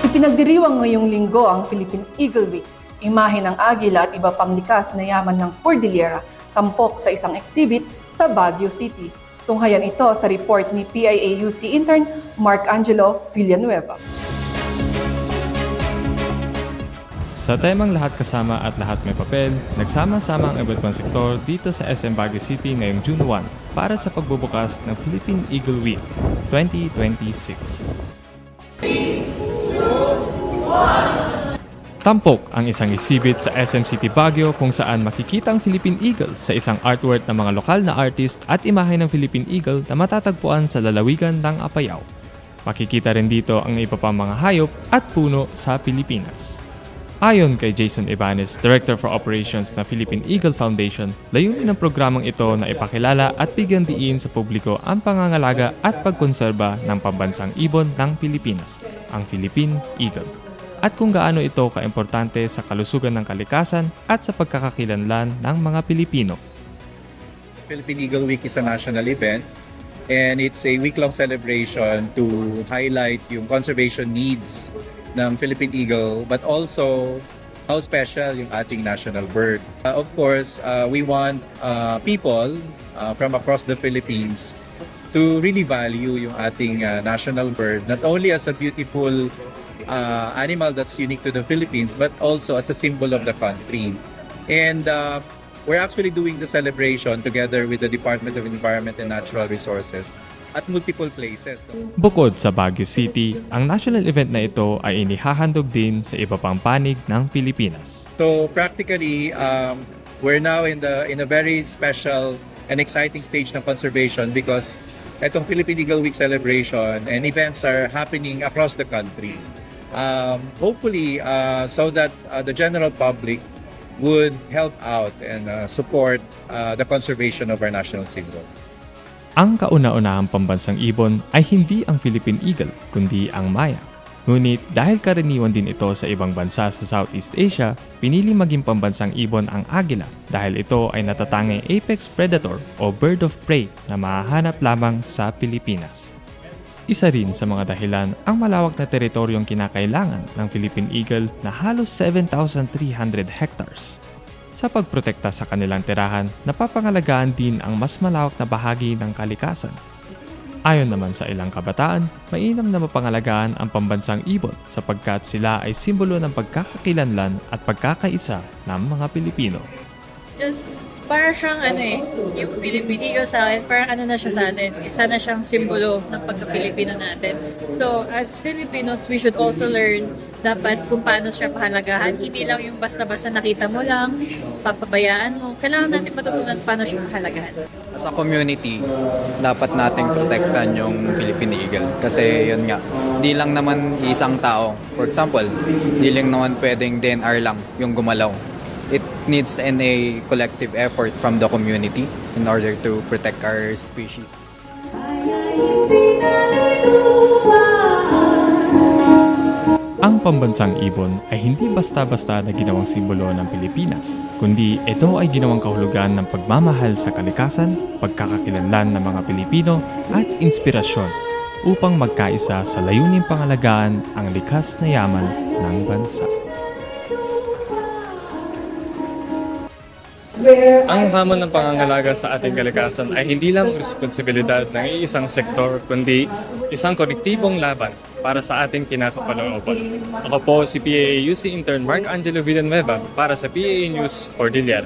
Ipinagdiriwang ngayong linggo ang Philippine Eagle Week, imahe ng agila at iba pang likas na yaman ng Cordillera, tampok sa isang exhibit sa Baguio City. Tunghayan ito sa report ni PIAUC intern Mark Angelo Villanueva. Sa temang lahat kasama at lahat may papel, nagsama-sama ang iba't ibang sektor dito sa SM Baguio City ngayong June 1 para sa pagbubukas ng Philippine Eagle Week 2026. Tampok ang isang exhibit sa SM City Baguio kung saan makikita ang Philippine Eagle sa isang artwork ng mga lokal na artist at imahe ng Philippine Eagle na matatagpuan sa lalawigan ng Apayao. Makikita rin dito ang iba pang mga hayop at puno sa Pilipinas. Ayon kay Jason Ibanez, Director for Operations ng Philippine Eagle Foundation, layunin ng programang ito na ipakilala at bigyan diin sa publiko ang pangangalaga at pagkonserba ng pambansang ibon ng Pilipinas, ang Philippine Eagle, at kung gaano ito kaimportante sa kalusugan ng kalikasan at sa pagkakakilanlan ng mga Pilipino. Philippine Eagle Week is a national event and it's a week-long celebration to highlight yung conservation needs ng Philippine Eagle, but also how special yung ating national bird. Of course, we want people from across the Philippines to really value yung ating national bird, not only as a beautiful animal that's unique to the Philippines, but also as a symbol of the country. And we're actually doing the celebration together with the Department of Environment and Natural Resources at multiple places. Bukod sa Baguio City, ang national event na ito ay inihahandog din sa iba pang panig ng Pilipinas. So practically, we're now in a very special and exciting stage ng conservation because itong Philippine Eagle Week celebration and events are happening across the country. Hopefully, so that the general public would help out and support the conservation of our national symbol. Ang kauna-unahang pambansang ibon ay hindi ang Philippine Eagle, kundi ang Maya. Ngunit dahil karaniwan din ito sa ibang bansa sa Southeast Asia, pinili maging pambansang ibon ang agila dahil ito ay natatanging apex predator o bird of prey na mahahanap lamang sa Pilipinas. Isa rin sa mga dahilan ang malawak na teritoryong kinakailangan ng Philippine Eagle na halos 7,300 hectares. Sa pagprotekta sa kanilang tirahan, napapangalagaan din ang mas malawak na bahagi ng kalikasan. Ayon naman sa ilang kabataan, mainam na mapangalagaan ang pambansang ibon sapagkat sila ay simbolo ng pagkakakilanlan at pagkakaisa ng mga Pilipino. Just para siyang yung Philippine Eagle sa akin, parang na siya sa atin. Isa na siyang simbolo ng pagka-Pilipino natin. So, as Filipinos, we should also learn dapat kung paano siya pahalagahan. Hindi lang yung basta-basta nakita mo lang, papabayaan mo. Kailangan natin matutunan paano siya pahalagahan. As a community, dapat nating protektan yung Philippine Eagle. Kasi yun nga, di lang naman isang tao. For example, di lang naman pwedeng DNR lang yung gumalaw. It needs a collective effort from the community in order to protect our species. Ang pambansang ibon ay hindi basta-basta na ginawang simbolo ng Pilipinas, kundi ito ay ginawang kahulugan ng pagmamahal sa kalikasan, pagkakakilanlan ng mga Pilipino at inspirasyon upang magkaisa sa layuning pangalagaan ang likas na yaman ng bansa. Ang hamon ng pangangalaga sa ating kalikasan ay hindi lang responsibilidad ng iisang sektor, kundi isang kolektibong laban para sa ating kinakapalooban. Ako po si PIAUC intern Mark Angelo Villanueva para sa PIA News Cordillera.